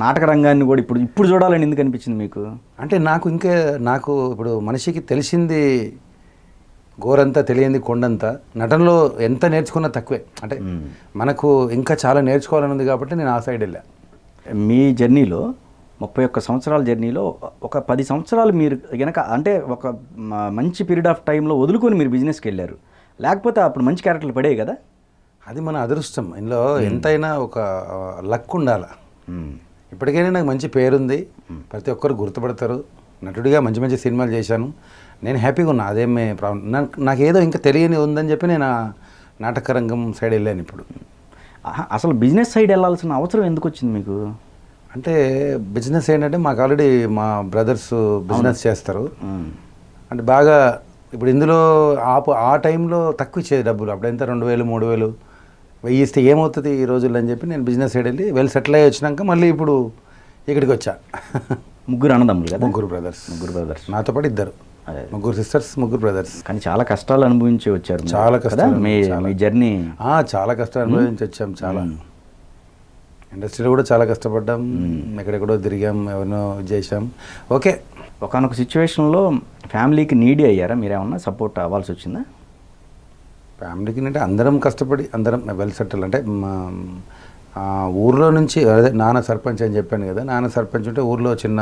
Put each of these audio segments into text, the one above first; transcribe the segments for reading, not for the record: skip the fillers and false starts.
నాటక రంగాన్ని కూడా ఇప్పుడు ఇప్పుడు చూడాలని ఎందుకు అనిపించింది మీకు? అంటే నాకు ఇప్పుడు మనిషికి తెలిసింది గోరంతా తెలియంది కొండంతా. నటనలో ఎంత నేర్చుకున్నా తక్కువే. అంటే మనకు ఇంకా చాలా నేర్చుకోవాలని ఉంది కాబట్టి నేను ఆ సైడ్ వెళ్ళా. మీ జర్నీలో 31 సంవత్సరాల జర్నీలో ఒక 10 సంవత్సరాలు మీరు కనుక అంటే ఒక మంచి పీరియడ్ ఆఫ్ టైంలో వదులుకొని మీరు బిజినెస్కి వెళ్ళారు, లేకపోతే అప్పుడు మంచి క్యారెక్టర్లు పడేవి కదా? అది మన అదృష్టం. ఇందులో ఎంతైనా ఒక లక్ ఉండాలి. ఇప్పటికైనా నాకు మంచి పేరుంది, ప్రతి ఒక్కరు గుర్తుపడతారు. నటుడిగా మంచి మంచి సినిమాలు చేశాను, నేను హ్యాపీగా ఉన్నా. అదేమే ప్రాబ్లం. నాకేదో ఇంకా తెలియని ఉందని చెప్పి నేను నాటక రంగం సైడ్ వెళ్ళాను. ఇప్పుడు అసలు బిజినెస్ సైడ్ వెళ్ళాల్సిన అవసరం ఎందుకు వచ్చింది మీకు? అంటే బిజినెస్ ఏంటంటే మాకు ఆల్రెడీ మా బ్రదర్స్ బిజినెస్ చేస్తారు. అంటే బాగా ఇప్పుడు ఇందులో ఆ టైంలో తక్కువ ఇచ్చేది డబ్బులు. అప్పుడెంత 2000 3000 1000 ఇస్తే ఏమవుతుంది ఈ రోజుల్లో అని చెప్పి నేను బిజినెస్ సైడ్ వెళ్ళి సెటిల్ అయ్యి వచ్చినాక మళ్ళీ ఇప్పుడు ఇక్కడికి వచ్చా. ముగ్గురు అన్నదమ్ములు కదా? ముగ్గురు బ్రదర్స్. నాతో పాటు ఇద్దరు, ముగ్గురు సిస్టర్స్, ముగ్గురు బ్రదర్స్. కానీ చాలా కష్టాలు అనుభవించి వచ్చారు. చాలా కష్టాలు. మీ జర్నీ చాలా కష్టాలు అనుభవించి వచ్చాం. చాలా ఇండస్ట్రీలో కూడా చాలా కష్టపడ్డాం, ఎక్కడెక్కడో తిరిగాం, ఎవరినో చేసాం. ఓకే, ఒకనొక సిచ్యువేషన్లో ఫ్యామిలీకి నీడీ అయ్యారా? మీరేమన్నా సపోర్ట్ అవ్వాల్సి వచ్చిందా? ఫ్యామిలీకి అంటే అందరం కష్టపడి అందరం వెల్ సెటిల్. అంటే ఊర్లో నుంచి అదే నాన్న సర్పంచ్ అని చెప్పాను కదా, నాన్న సర్పంచ్ ఉంటే ఊర్లో చిన్న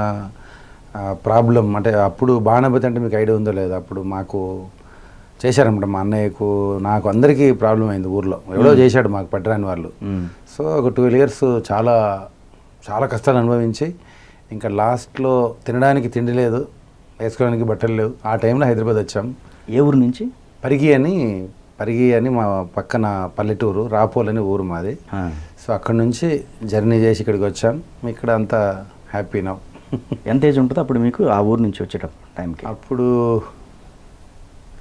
ప్రాబ్లం. అంటే అప్పుడు బాణపతి అంటే మీకు ఐడియా ఉందో లేదు, అప్పుడు మాకు చేశారనమాట. మా అన్నయ్యకు నాకు అందరికీ ప్రాబ్లం అయింది ఊర్లో. ఎవడో చేశాడు మాకు పట్టరాని వాళ్ళు. సో ఒక 12 years చాలా చాలా కష్టాలు అనుభవించి ఇంకా లాస్ట్లో తినడానికి తిండి లేదు, వేసుకోవడానికి బట్టలు లేవు. ఆ టైంలో హైదరాబాద్ వచ్చాం. ఏ ఊరు నుంచి? పరిగి అని మా పక్కన పల్లెటూరు, రాపోల్ అని ఊరు మాది. సో అక్కడ నుంచి జర్నీ చేసి ఇక్కడికి వచ్చాం. ఇక్కడ అంతా హ్యాపీ నౌ. ఎంత ఏజ్ ఉంటుంది అప్పుడు మీకు ఆ ఊరు నుంచి వచ్చేటప్పుడు టైంకి? అప్పుడు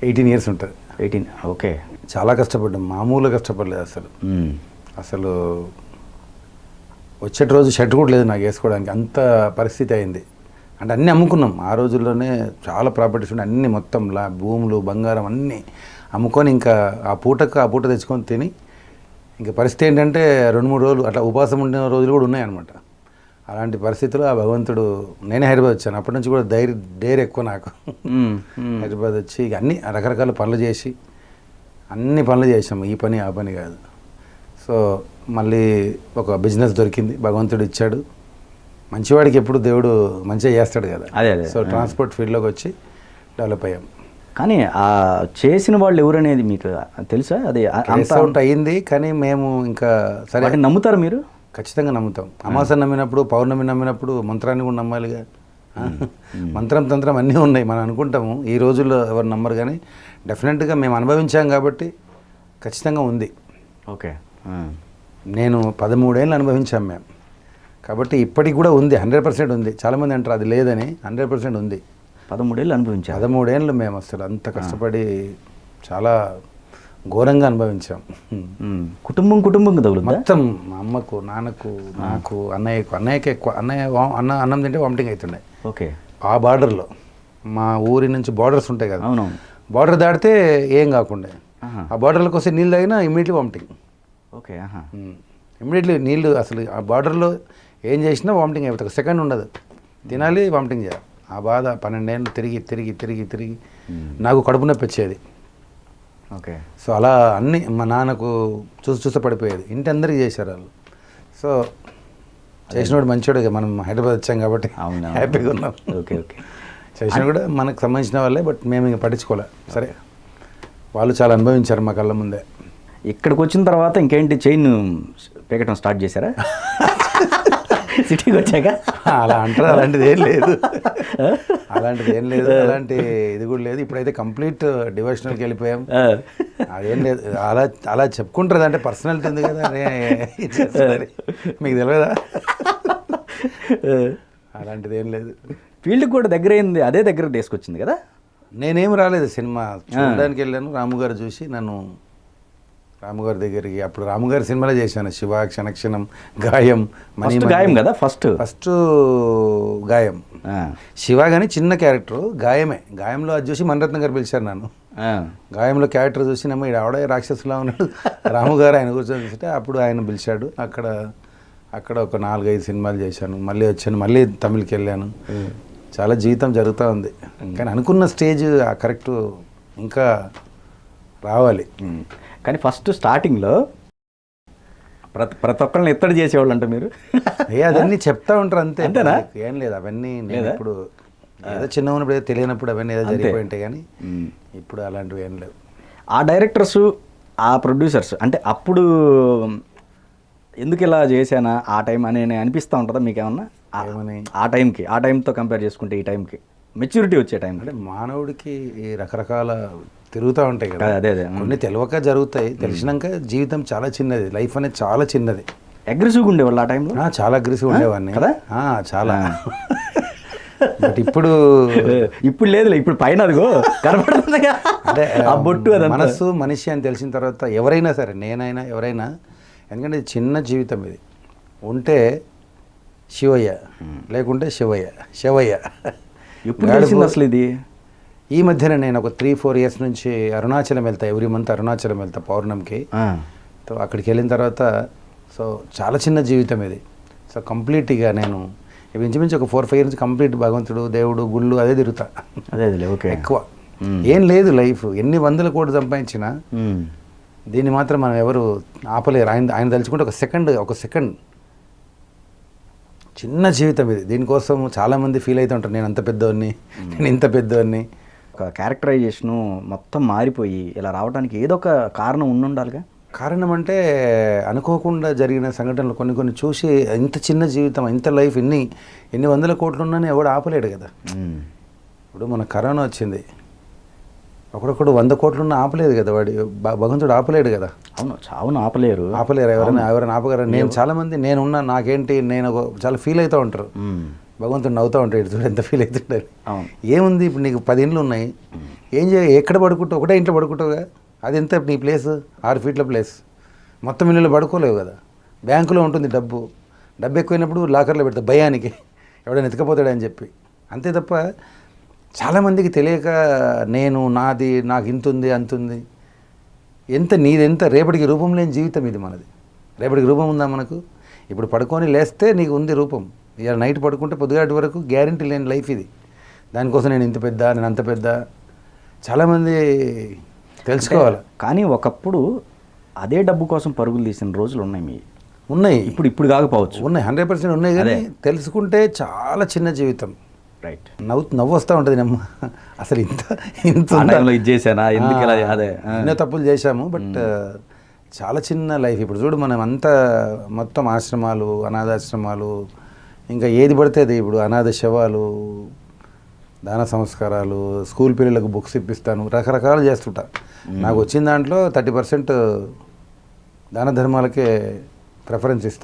18 years ఉంటుంది. 18. ఓకే. చాలా కష్టపడ్డాం, మామూలుగా కష్టపడలేదు అసలు వచ్చేటి రోజు షర్ట్ కూడా లేదు నాకు వేసుకోవడానికి, అంత పరిస్థితి అయింది. అంటే అన్నీ అమ్ముకున్నాం ఆ రోజుల్లోనే. చాలా ప్రాపర్టీస్ ఉండే, అన్నీ మొత్తం భూములు, బంగారం అన్నీ అమ్ముకొని ఇంకా ఆ పూట తెచ్చుకొని తిని ఇంకా పరిస్థితి ఏంటంటే 2-3 రోజులు అట్లా ఉపవాసం ఉండిన రోజులు కూడా ఉన్నాయన్నమాట. అలాంటి పరిస్థితుల్లో ఆ భగవంతుడు, నేనే హైదరాబాద్ వచ్చాను. అప్పటి నుంచి కూడా డైర్ ఎక్కువ నాకు. హైదరాబాద్ వచ్చి ఇక అన్ని రకరకాల పనులు చేసి అన్ని పనులు చేసాము, ఈ పని ఆ పని కాదు. సో మళ్ళీ ఒక బిజినెస్ దొరికింది, భగవంతుడు ఇచ్చాడు. మంచివాడికి ఎప్పుడు దేవుడు మంచిగా చేస్తాడు కదా. అదే. సో ట్రాన్స్పోర్ట్ ఫీల్డ్లోకి వచ్చి డెవలప్ అయ్యాం. కానీ ఆ చేసిన వాళ్ళు ఎవరనేది మీకు తెలుసా? అది అవుట్ అయ్యింది, కానీ మేము ఇంకా సరే నమ్ముతారు మీరు? ఖచ్చితంగా నమ్ముతాం. అమావాస్య నమ్మినప్పుడు, పౌర్ణమి నమ్మినప్పుడు మంత్రాన్ని కూడా నమ్మాలిగా. మంత్రం తంత్రం అన్నీ ఉన్నాయి. మనం అనుకుంటాము, ఈ రోజుల్లో ఎవరు నమ్మరు, కానీ డెఫినెట్గా మేము అనుభవించాం కాబట్టి ఖచ్చితంగా ఉంది. ఓకే. నేను 13 ఏళ్ళు అనుభవించాం మేము, కాబట్టి ఇప్పటికి కూడా ఉంది, 100% ఉంది. చాలామంది అంటారు అది లేదని, 100% ఉంది. 13 ఏళ్ళు అనుభవించాం. 13 ఏళ్ళు మేము అసలు అంత కష్టపడి చాలా ఘోరంగా అనుభవించాం. కుటుంబం తగులు మొత్తం. మా అమ్మకు, నాన్నకు, నాకు, అన్నయ్యకి ఎక్కువ. అన్నం తింటే వామిటింగ్ అవుతుండే. ఓకే. ఆ బార్డర్లో మా ఊరి నుంచి బార్డర్స్ ఉంటాయి కదా, అవునవును, బార్డర్ దాటితే ఏం కాకుండా ఆ బార్డర్లోకి వస్తే నీళ్ళు తాగినా ఇమ్మీడియట్లీ వామిటింగ్. ఓకే. ఇమ్మీడియట్లీ నీళ్ళు అసలు ఆ బార్డర్లో ఏం చేసినా వామిటింగ్ అయిపోతుంది, 1 సెకండ్ ఉండదు. తినాలి, వామిటింగ్ చేయాలి. ఆ బాధ 12 ఏళ్ళు తిరిగి నాకు కడుపు నొప్పి వచ్చేది. ఓకే. సో అలా అన్నీ మా నాన్నకు చూస్తే పడిపోయేది. ఇంటి అందరికీ చేశారు వాళ్ళు. సో చేసినోడు మంచివాడు. మనం హైదరాబాద్ వచ్చాం కాబట్టి హ్యాపీగా ఉన్నాం. ఓకే. చేసిన కూడా మనకు సంబంధించిన వాళ్ళే, బట్ మేము ఇంకా పట్టించుకోలే. సరే, వాళ్ళు చాలా అనుభవించారు మా కళ్ళ ముందే. ఇక్కడికి వచ్చిన తర్వాత ఇంకేంటి, చైన్ పీకటం స్టార్ట్ చేశారా సిటీకి వచ్చాక? అలా అంటారు, అలాంటిది ఏం లేదు. అలాంటి ఇది కూడా లేదు. ఇప్పుడైతే కంప్లీట్ డివోషనల్కి వెళ్ళిపోయాం. అదేం లేదు, అలా చెప్పుకుంటారు, అంటే పర్సనాలిటీ ఉంది కదా, మీకు తెలియదా? అలాంటిది ఏం లేదు. ఫీల్డ్కి కూడా దగ్గర అయింది, అదే దగ్గర తీసుకొచ్చింది కదా. నేనేం రాలేదు, సినిమా చూడడానికి వెళ్ళాను. రాముగారు చూసి నన్ను రాముగారి దగ్గరికి, అప్పుడు రాముగారి సినిమాలో చేశాను, శివ, క్షణక్షణం, గాయం. గాయం కదా ఫస్ట్ గాయం. శివ కానీ చిన్న క్యారెక్టర్, గాయంలో అది చూసి మణిరత్నం గారు పిలిచారు నన్ను. గాయంలో క్యారెక్టర్ చూసి ఆవిడ రాక్షసులా ఉన్నాడు రాముగారు, ఆయన కూర్చొని చూస్తే అప్పుడు ఆయన పిలిచాడు. అక్కడ అక్కడ ఒక 4-5 సినిమాలు చేశాను, మళ్ళీ వచ్చాను, మళ్ళీ తమిళకి వెళ్ళాను. చాలా జీవితం జరుగుతూ ఉంది. కానీ అనుకున్న స్టేజ్ ఆ కరెక్ట్ ఇంకా రావాలి. కానీ ఫస్ట్ స్టార్టింగ్లో ప్రతి ఒక్కరిని ఎత్తడి చేసేవాళ్ళు అంటే మీరు అదన్నీ చెప్తా ఉంటారు అంతే. అంతేనా? ఏం లేదు అవన్నీ. నేను ఇప్పుడు ఏదో చిన్న ఉన్నప్పుడు ఏదో తెలియనప్పుడు అవన్నీ ఏదో జరిగిపోయి ఉంటాయి, కానీ ఇప్పుడు అలాంటివి ఏం లేవు. ఆ డైరెక్టర్స్, ఆ ప్రొడ్యూసర్స్ అంటే అప్పుడు ఎందుకు ఇలా చేశానా ఆ టైం అని అనిపిస్తూ ఉంటుందా మీకు ఏమన్నా? ఏమని? ఆ టైంతో కంపేర్ చేసుకుంటే ఈ టైంకి మెచ్యూరిటీ వచ్చే టైం అంటే మానవుడికి ఈ రకరకాల తిరుగుతూ ఉంటాయి కదా. అదే కొన్ని తెలియక జరుగుతాయి, తెలిసినాక జీవితం చాలా చిన్నది, లైఫ్ అనేది చాలా చిన్నది. అగ్రెసివ్గా ఉండేవాళ్ళు ఆ టైంలో? చాలా అగ్రెసివ్ ఉండేవాడిని కదా. చాలా. బట్ ఇప్పుడు లేదులే, ఇప్పుడు పైన అదిగో కనపడుతుంది అంటే ఆ బొట్టు, అది మనస్సు మనిషి అని తెలిసిన తర్వాత ఎవరైనా సరే, నేనైనా ఎవరైనా, ఎందుకంటే ఇది చిన్న జీవితం, ఇది ఉంటే శివయ్య, లేకుంటే శివయ్య. ఎప్పుడు తెలిసింది అసలు ఇది? ఈ మధ్యన నేను ఒక 3-4 ఇయర్స్ నుంచి అరుణాచలం వెళ్తా, ఎవ్రీ మంత్ అరుణాచలం వెళ్తా పౌర్ణమికి. సో అక్కడికి వెళ్ళిన తర్వాత సో చాలా చిన్న జీవితం ఇది. సో కంప్లీట్గా నేను ఇంచుమించు ఒక 4-5 ఇయర్స్ కంప్లీట్ భగవంతుడు, దేవుడు, గుళ్ళు అదే తిరుగుతా. అదే ఓకే. ఎక్కువ ఏం లేదు లైఫ్. ఎన్ని 100 కోట్లు సంపాదించినా దీన్ని మాత్రం మనం ఎవరు ఆపలేరు. ఆయన తలుచుకుంటే ఒక సెకండ్ చిన్న జీవితం ఇది. దీనికోసం చాలామంది ఫీల్ అవుతూ ఉంటారు, నేను అంత పెద్దవాడిని, నేను ఇంత పెద్దవాడిని. ఒక క్యారెక్టరైజేషను మొత్తం మారిపోయి ఇలా రావడానికి ఏదో ఒక కారణం ఉండాలిగా. కారణం అంటే అనుకోకుండా జరిగిన సంఘటనలు కొన్ని చూసి, ఇంత చిన్న జీవితం, ఇంత లైఫ్, ఎన్ని 100 కోట్లు ఉన్నానే ఎవడు ఆపలేడు కదా. ఇప్పుడు మన కరోనా వచ్చింది, ఒకడొకడు 100 కోట్లున్నా ఆపలేదు కదా, వాడి భగవంతుడు ఆపలేడు కదా. అవును ఆపలేరు. ఎవరైనా ఆపగలరు. నేను చాలామంది నేనున్నా, నాకేంటి, నేను చాలా ఫీల్ అవుతూ ఉంటారు, భగవంతుడు నవ్వుతూ ఉంటాడు, చూడు ఎంత ఫీల్ అవుతుంటారు. ఏముంది ఇప్పుడు నీకు 10 ఇండ్లు ఉన్నాయి, ఏం ఎక్కడ పడుకుంటావు? ఒకటే ఇంట్లో పడుకుంటావుగా, అది ఎంత నీ ప్లేస్? 6 ఫీట్ల ప్లేస్, మొత్తం ఇల్లులో పడుకోలేవు కదా. బ్యాంకులో ఉంటుంది డబ్బు ఎక్కువైనప్పుడు లాకర్లో పెడతావు భయానికి, ఎవడైనా ఎత్తుకపోతాడని చెప్పి. అంతే తప్ప చాలామందికి తెలియక నాకు ఇంత ఉంది అంత ఉంది, నీదెంత, రేపటికి రూపం లేని జీవితం ఇది మనది. రేపటికి రూపం ఉందా మనకు? ఇప్పుడు పడుకొని లేస్తే నీకు ఉంది రూపం, ఇవాళ నైట్ పడుకుంటే పొద్దుగాటి వరకు గ్యారంటీ లేని లైఫ్ ఇది. దానికోసం నేను ఇంత పెద్ద, నేను అంత పెద్ద, చాలామంది తెలుసుకోవాలి. కానీ ఒకప్పుడు అదే డబ్బు కోసం పరుగులు తీసిన రోజులు ఉన్నాయి. ఇప్పుడు కాకపోవచ్చు, ఉన్నాయి, 100% ఉన్నాయి. కానీ తెలుసుకుంటే చాలా చిన్న జీవితం. రైట్. నవ్వు వస్తూ ఉంటుంది. అసలు ఇంత ఇది చేశానా, ఎందుకు ఇలా? అదే ఎన్నో తప్పులు చేశాము, బట్ చాలా చిన్న లైఫ్. ఇప్పుడు చూడు, మనం అంతా మొత్తం ఆశ్రమాలు, అనాథాశ్రమాలు, ఇంకా ఏది పడితే అది. ఇప్పుడు అనాథ శవాలు, దాన సంస్కారాలు, స్కూల్ పిల్లలకు బుక్స్ ఇప్పిస్తాను, రకరకాలు చేస్తుంటా. నాకు వచ్చిన దాంట్లో 30% దాన ధర్మాలకే ప్రిఫరెన్స్ ఇస్తాను.